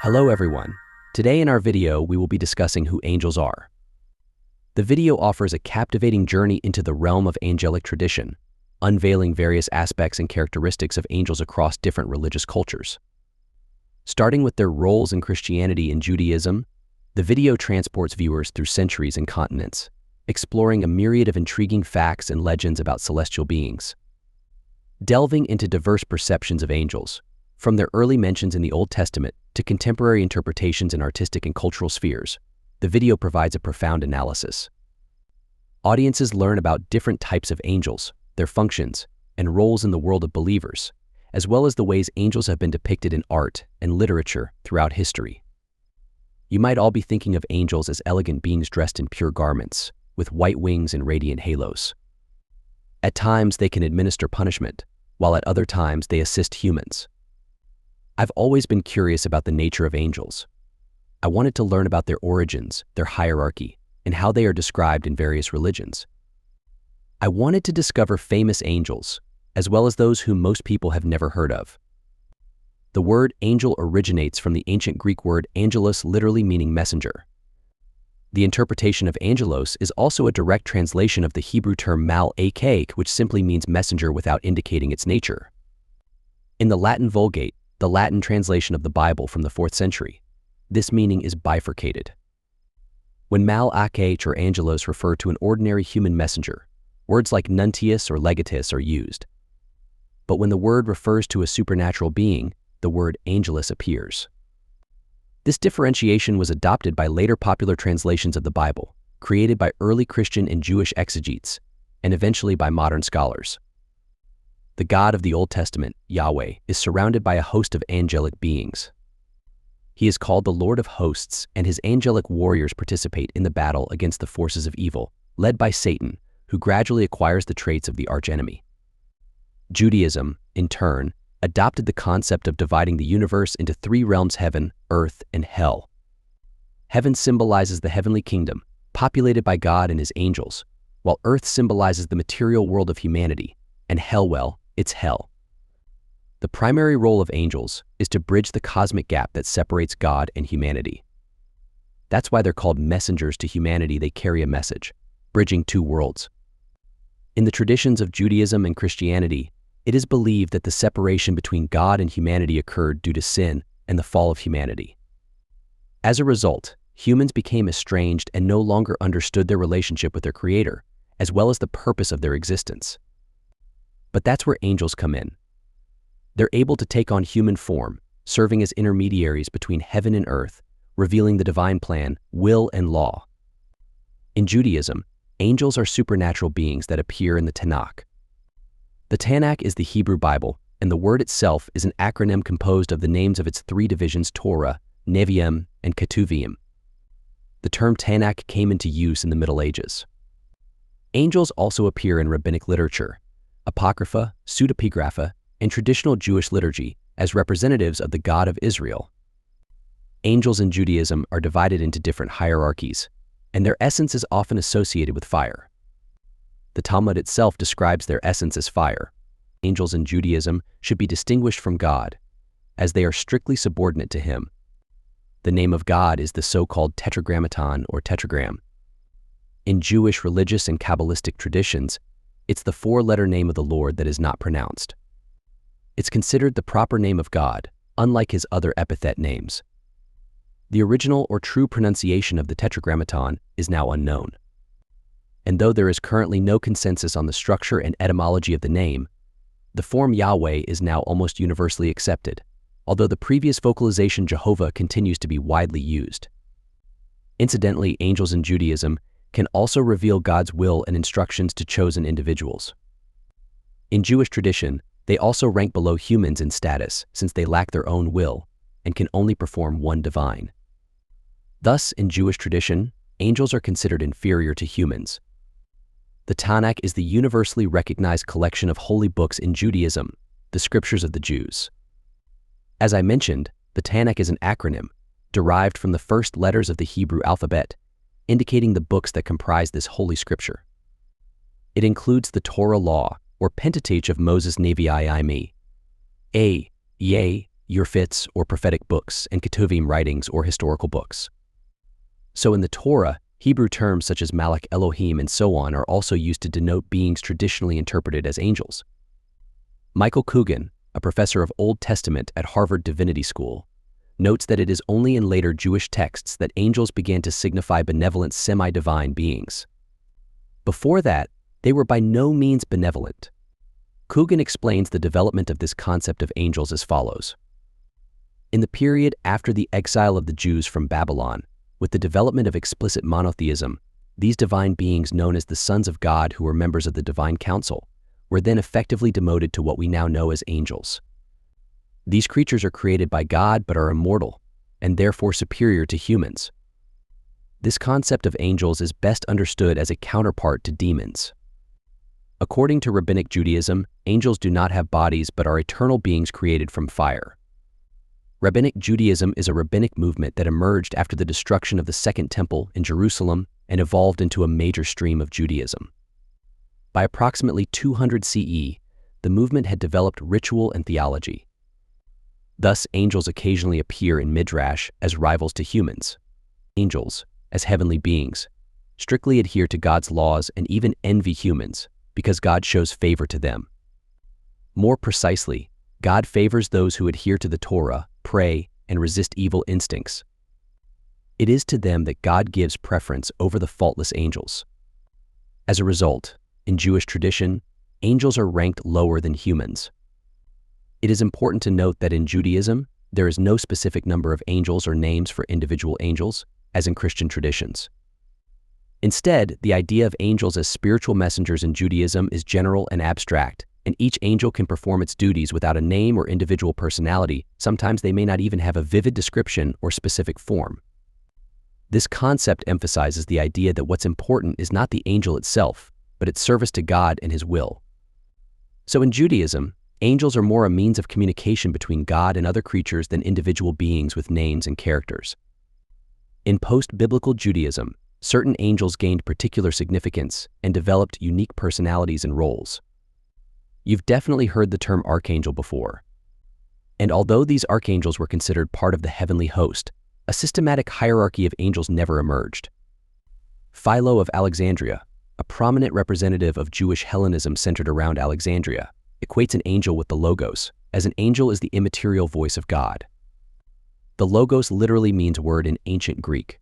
Hello everyone. Today in our video, we will be discussing who angels are. The video offers a captivating journey into the realm of angelic tradition, unveiling various aspects and characteristics of angels across different religious cultures. Starting with their roles in Christianity and Judaism, the video transports viewers through centuries and continents, exploring a myriad of intriguing facts and legends about celestial beings. Delving into diverse perceptions of angels, from their early mentions in the Old Testament to contemporary interpretations in artistic and cultural spheres, the video provides a profound analysis. Audiences learn about different types of angels, their functions, and roles in the world of believers, as well as the ways angels have been depicted in art and literature throughout history. You might all be thinking of angels as elegant beings dressed in pure garments, with white wings and radiant halos. At times, they can administer punishment, while at other times they assist humans. I've always been curious about the nature of angels. I wanted to learn about their origins, their hierarchy, and how they are described in various religions. I wanted to discover famous angels, as well as those whom most people have never heard of. The word angel originates from the ancient Greek word angelos, literally meaning messenger. The interpretation of angelos is also a direct translation of the Hebrew term mal-akh, which simply means messenger without indicating its nature. In the Latin Vulgate, the Latin translation of the Bible from the 4th century, this meaning is bifurcated. When mal-akh or angelos refer to an ordinary human messenger, words like nuntius or legatus are used. But when the word refers to a supernatural being, the word angelus appears. This differentiation was adopted by later popular translations of the Bible, created by early Christian and Jewish exegetes, and eventually by modern scholars. The God of the Old Testament, Yahweh, is surrounded by a host of angelic beings. He is called the Lord of Hosts, and his angelic warriors participate in the battle against the forces of evil, led by Satan, who gradually acquires the traits of the archenemy. Judaism, in turn, adopted the concept of dividing the universe into three realms: heaven, earth, and hell. Heaven symbolizes the heavenly kingdom, populated by God and his angels, while earth symbolizes the material world of humanity, and hell, well, it's hell. The primary role of angels is to bridge the cosmic gap that separates God and humanity. That's why they're called messengers to humanity. They carry a message, bridging two worlds. In the traditions of Judaism and Christianity, it is believed that the separation between God and humanity occurred due to sin and the fall of humanity. As a result, humans became estranged and no longer understood their relationship with their Creator, as well as the purpose of their existence. But that's where angels come in. They're able to take on human form, serving as intermediaries between heaven and earth, revealing the divine plan, will, and law. In Judaism, angels are supernatural beings that appear in the Tanakh. The Tanakh is the Hebrew Bible, and the word itself is an acronym composed of the names of its three divisions: Torah, Nevi'im, and Ketuvim. The term Tanakh came into use in the Middle Ages. Angels also appear in rabbinic literature, apocrypha, pseudepigrapha, and traditional Jewish liturgy as representatives of the God of Israel. Angels in Judaism are divided into different hierarchies, and their essence is often associated with fire. The Talmud itself describes their essence as fire. Angels in Judaism should be distinguished from God, as they are strictly subordinate to him. The name of God is the so-called tetragrammaton or tetragram. In Jewish religious and Kabbalistic traditions, it's the four-letter name of the Lord that is not pronounced. It's considered the proper name of God, unlike his other epithet names. The original or true pronunciation of the tetragrammaton is now unknown. And though there is currently no consensus on the structure and etymology of the name, the form Yahweh is now almost universally accepted, although the previous vocalization Jehovah continues to be widely used. Incidentally, angels in Judaism can also reveal God's will and instructions to chosen individuals. In Jewish tradition, they also rank below humans in status, since they lack their own will and can only perform one divine. Thus, in Jewish tradition, angels are considered inferior to humans. The Tanakh is the universally recognized collection of holy books in Judaism, the scriptures of the Jews. As I mentioned, the Tanakh is an acronym, derived from the first letters of the Hebrew alphabet, indicating the books that comprise this holy scripture. It includes the Torah law, or Pentateuch of Moses Nevi'im, A, Ye, Yurfits or prophetic books, and Ketuvim writings or historical books. So in the Torah, Hebrew terms such as Malach Elohim and so on are also used to denote beings traditionally interpreted as angels. Michael Coogan, a professor of Old Testament at Harvard Divinity School, notes that it is only in later Jewish texts that angels began to signify benevolent semi-divine beings. Before that, they were by no means benevolent. Coogan explains the development of this concept of angels as follows. In the period after the exile of the Jews from Babylon, with the development of explicit monotheism, these divine beings known as the sons of God, who were members of the divine council, were then effectively demoted to what we now know as angels. These creatures are created by God but are immortal, and therefore superior to humans. This concept of angels is best understood as a counterpart to demons. According to Rabbinic Judaism, angels do not have bodies but are eternal beings created from fire. Rabbinic Judaism is a rabbinic movement that emerged after the destruction of the Second Temple in Jerusalem and evolved into a major stream of Judaism. By approximately 200 CE, the movement had developed ritual and theology. Thus, angels occasionally appear in Midrash as rivals to humans. Angels, as heavenly beings, strictly adhere to God's laws and even envy humans because God shows favor to them. More precisely, God favors those who adhere to the Torah, pray, and resist evil instincts. It is to them that God gives preference over the faultless angels. As a result, in Jewish tradition, angels are ranked lower than humans. It is important to note that in Judaism, there is no specific number of angels or names for individual angels, as in Christian traditions. Instead, the idea of angels as spiritual messengers in Judaism is general and abstract, and each angel can perform its duties without a name or individual personality. Sometimes they may not even have a vivid description or specific form. This concept emphasizes the idea that what's important is not the angel itself, but its service to God and His will. So in Judaism, angels are more a means of communication between God and other creatures than individual beings with names and characters. In post-biblical Judaism, certain angels gained particular significance and developed unique personalities and roles. You've definitely heard the term archangel before. And although these archangels were considered part of the heavenly host, a systematic hierarchy of angels never emerged. Philo of Alexandria, a prominent representative of Jewish Hellenism centered around Alexandria, equates an angel with the Logos, as an angel is the immaterial voice of God. The Logos literally means word in ancient Greek.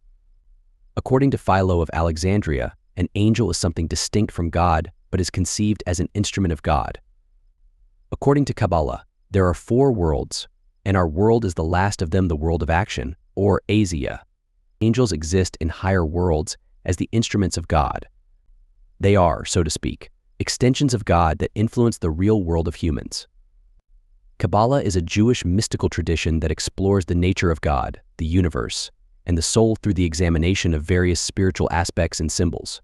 According to Philo of Alexandria, an angel is something distinct from God, but is conceived as an instrument of God. According to Kabbalah, there are 4 worlds, and our world is the last of them, the world of action, or Asia. Angels exist in higher worlds as the instruments of God. They are, so to speak, extensions of God that influence the real world of humans. Kabbalah is a Jewish mystical tradition that explores the nature of God, the universe, and the soul through the examination of various spiritual aspects and symbols.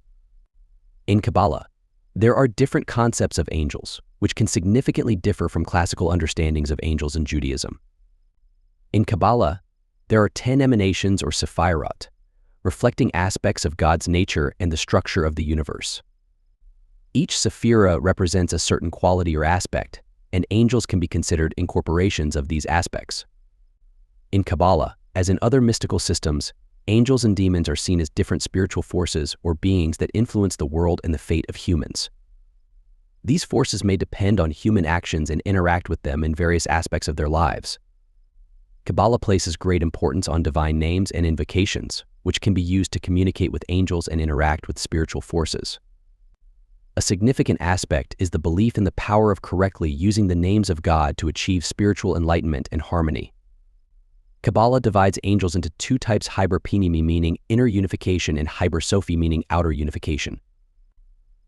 In Kabbalah, there are different concepts of angels, which can significantly differ from classical understandings of angels in Judaism. In Kabbalah, there are 10 emanations or sephirot, reflecting aspects of God's nature and the structure of the universe. Each sephira represents a certain quality or aspect, and angels can be considered incorporations of these aspects. In Kabbalah, as in other mystical systems, angels and demons are seen as different spiritual forces or beings that influence the world and the fate of humans. These forces may depend on human actions and interact with them in various aspects of their lives. Kabbalah places great importance on divine names and invocations, which can be used to communicate with angels and interact with spiritual forces. A significant aspect is the belief in the power of correctly using the names of God to achieve spiritual enlightenment and harmony. Kabbalah divides angels into 2 types: Hyber Pnimi, meaning inner unification, and Hyber Sophi, meaning outer unification.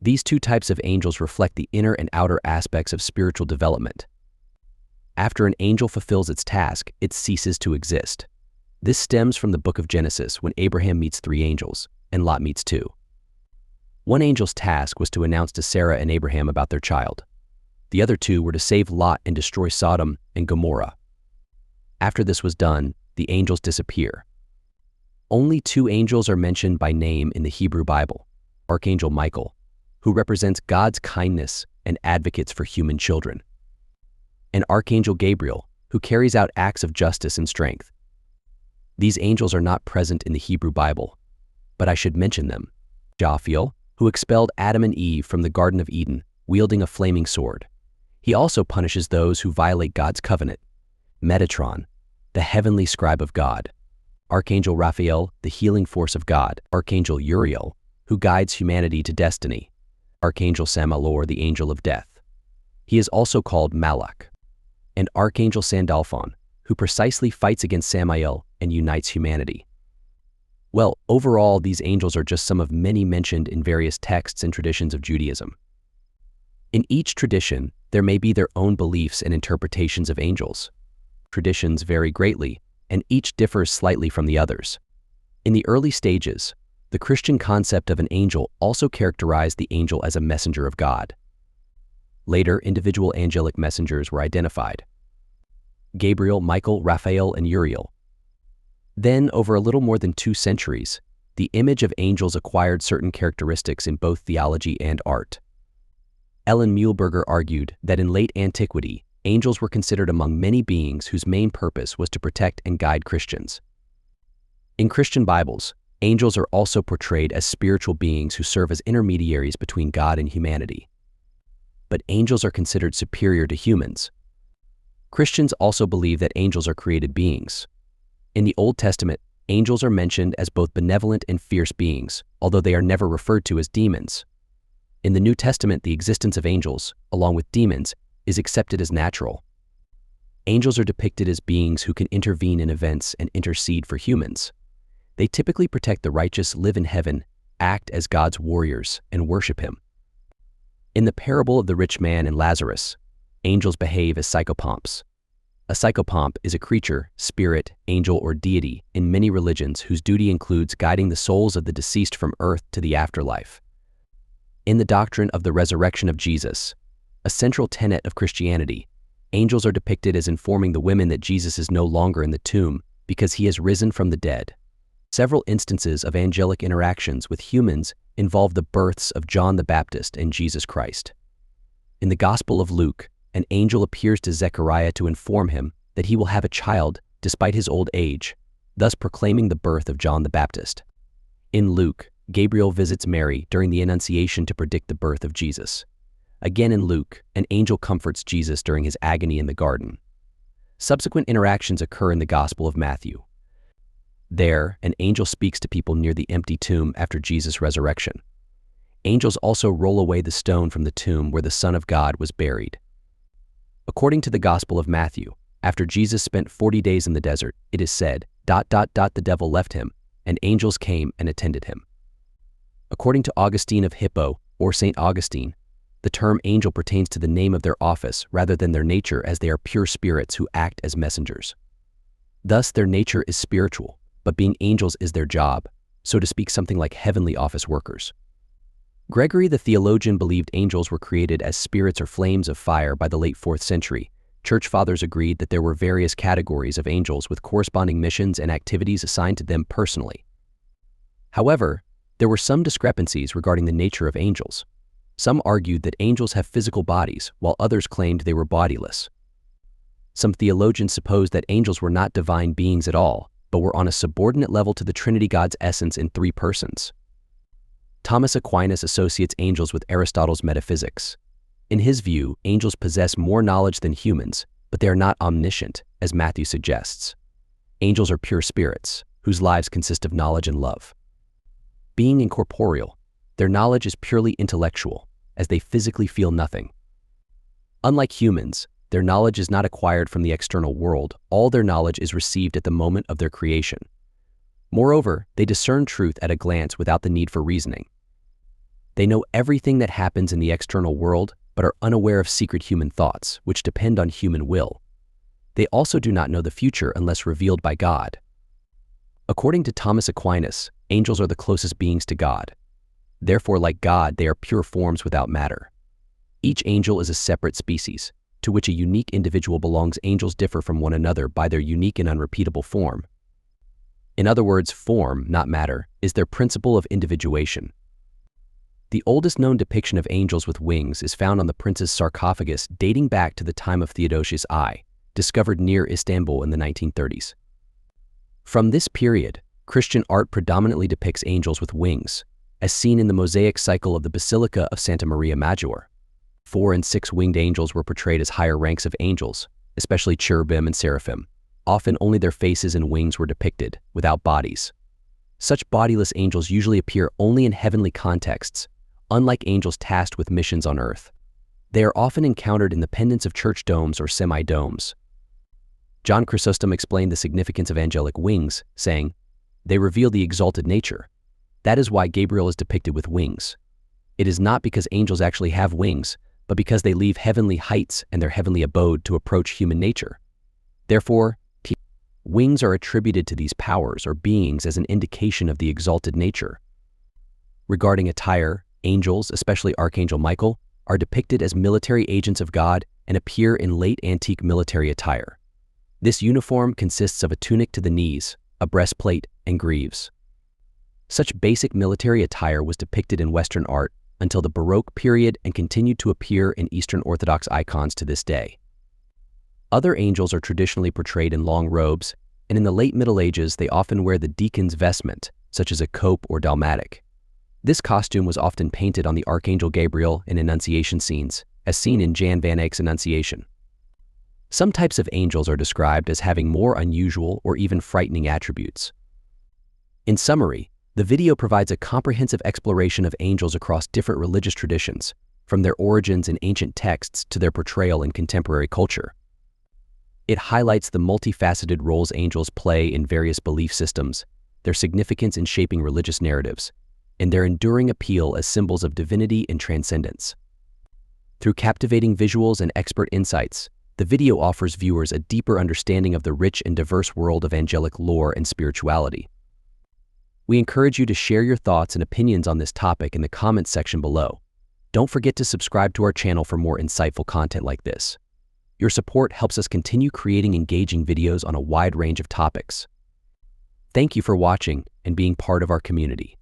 These 2 types of angels reflect the inner and outer aspects of spiritual development. After an angel fulfills its task, it ceases to exist. This stems from the book of Genesis, when Abraham meets 3 angels, and Lot meets 2. One angel's task was to announce to Sarah and Abraham about their child. The other 2 were to save Lot and destroy Sodom and Gomorrah. After this was done, the angels disappear. Only 2 angels are mentioned by name in the Hebrew Bible: Archangel Michael, who represents God's kindness and advocates for human children, and Archangel Gabriel, who carries out acts of justice and strength. These angels are not present in the Hebrew Bible, but I should mention them. Jophiel, who expelled Adam and Eve from the Garden of Eden, wielding a flaming sword. He also punishes those who violate God's covenant. Metatron, the heavenly scribe of God. Archangel Raphael, the healing force of God. Archangel Uriel, who guides humanity to destiny. Archangel Samael, the angel of death. He is also called Malach. And Archangel Sandalphon, who precisely fights against Samael and unites humanity. Well, overall, these angels are just some of many mentioned in various texts and traditions of Judaism. In each tradition, there may be their own beliefs and interpretations of angels. Traditions vary greatly, and each differs slightly from the others. In the early stages, the Christian concept of an angel also characterized the angel as a messenger of God. Later, individual angelic messengers were identified: Gabriel, Michael, Raphael, and Uriel. Then, over a little more than 2 centuries, the image of angels acquired certain characteristics in both theology and art. Ellen Muehlberger argued that in late antiquity, angels were considered among many beings whose main purpose was to protect and guide Christians. In Christian Bibles, angels are also portrayed as spiritual beings who serve as intermediaries between God and humanity. But angels are considered superior to humans. Christians also believe that angels are created beings. In the Old Testament, angels are mentioned as both benevolent and fierce beings, although they are never referred to as demons. In the New Testament, the existence of angels, along with demons, is accepted as natural. Angels are depicted as beings who can intervene in events and intercede for humans. They typically protect the righteous, live in heaven, act as God's warriors, and worship Him. In the parable of the rich man and Lazarus, angels behave as psychopomps. A psychopomp is a creature, spirit, angel, or deity in many religions whose duty includes guiding the souls of the deceased from earth to the afterlife. In the doctrine of the resurrection of Jesus, a central tenet of Christianity, angels are depicted as informing the women that Jesus is no longer in the tomb because He has risen from the dead. Several instances of angelic interactions with humans involve the births of John the Baptist and Jesus Christ. In the Gospel of Luke, an angel appears to Zechariah to inform him that he will have a child despite his old age, thus proclaiming the birth of John the Baptist. In Luke, Gabriel visits Mary during the Annunciation to predict the birth of Jesus. Again in Luke, an angel comforts Jesus during his agony in the garden. Subsequent interactions occur in the Gospel of Matthew. There, an angel speaks to people near the empty tomb after Jesus' resurrection. Angels also roll away the stone from the tomb where the Son of God was buried. According to the Gospel of Matthew, after Jesus spent 40 days in the desert, it is said, ... the devil left him, and angels came and attended him. According to Augustine of Hippo, or St. Augustine, the term angel pertains to the name of their office rather than their nature, as they are pure spirits who act as messengers. Thus, their nature is spiritual, but being angels is their job, so to speak, something like heavenly office workers. Gregory the theologian believed angels were created as spirits or flames of fire by the late 4th century. Church fathers agreed that there were various categories of angels with corresponding missions and activities assigned to them personally. However, there were some discrepancies regarding the nature of angels. Some argued that angels have physical bodies, while others claimed they were bodiless. Some theologians supposed that angels were not divine beings at all, but were on a subordinate level to the Trinity, God's essence in 3 persons. Thomas Aquinas associates angels with Aristotle's metaphysics. In his view, angels possess more knowledge than humans, but they are not omniscient, as Matthew suggests. Angels are pure spirits, whose lives consist of knowledge and love. Being incorporeal, their knowledge is purely intellectual, as they physically feel nothing. Unlike humans, their knowledge is not acquired from the external world. All their knowledge is received at the moment of their creation. Moreover, they discern truth at a glance without the need for reasoning. They know everything that happens in the external world, but are unaware of secret human thoughts, which depend on human will. They also do not know the future unless revealed by God. According to Thomas Aquinas, angels are the closest beings to God. Therefore, like God, they are pure forms without matter. Each angel is a separate species, to which a unique individual belongs. Angels differ from one another by their unique and unrepeatable form. In other words, form, not matter, is their principle of individuation. The oldest known depiction of angels with wings is found on the prince's sarcophagus, dating back to the time of Theodosius I, discovered near Istanbul in the 1930s. From this period, Christian art predominantly depicts angels with wings, as seen in the mosaic cycle of the Basilica of Santa Maria Maggiore. 4- and 6-winged angels were portrayed as higher ranks of angels, especially cherubim and seraphim. Often only their faces and wings were depicted, without bodies. Such bodiless angels usually appear only in heavenly contexts, unlike angels tasked with missions on earth. They are often encountered in the pendants of church domes or semi-domes. John Chrysostom explained the significance of angelic wings, saying, "They reveal the exalted nature. That is why Gabriel is depicted with wings. It is not because angels actually have wings, but because they leave heavenly heights and their heavenly abode to approach human nature. Therefore, wings are attributed to these powers or beings as an indication of the exalted nature." Regarding attire, angels, especially Archangel Michael, are depicted as military agents of God and appear in late antique military attire. This uniform consists of a tunic to the knees, a breastplate, and greaves. Such basic military attire was depicted in Western art until the Baroque period and continued to appear in Eastern Orthodox icons to this day. Other angels are traditionally portrayed in long robes, and in the late Middle Ages they often wear the deacon's vestment, such as a cope or dalmatic. This costume was often painted on the Archangel Gabriel in Annunciation scenes, as seen in Jan van Eyck's Annunciation. Some types of angels are described as having more unusual or even frightening attributes. In summary, the video provides a comprehensive exploration of angels across different religious traditions, from their origins in ancient texts to their portrayal in contemporary culture. It highlights the multifaceted roles angels play in various belief systems, their significance in shaping religious narratives, and their enduring appeal as symbols of divinity and transcendence. Through captivating visuals and expert insights, the video offers viewers a deeper understanding of the rich and diverse world of angelic lore and spirituality. We encourage you to share your thoughts and opinions on this topic in the comments section below. Don't forget to subscribe to our channel for more insightful content like this. Your support helps us continue creating engaging videos on a wide range of topics. Thank you for watching and being part of our community.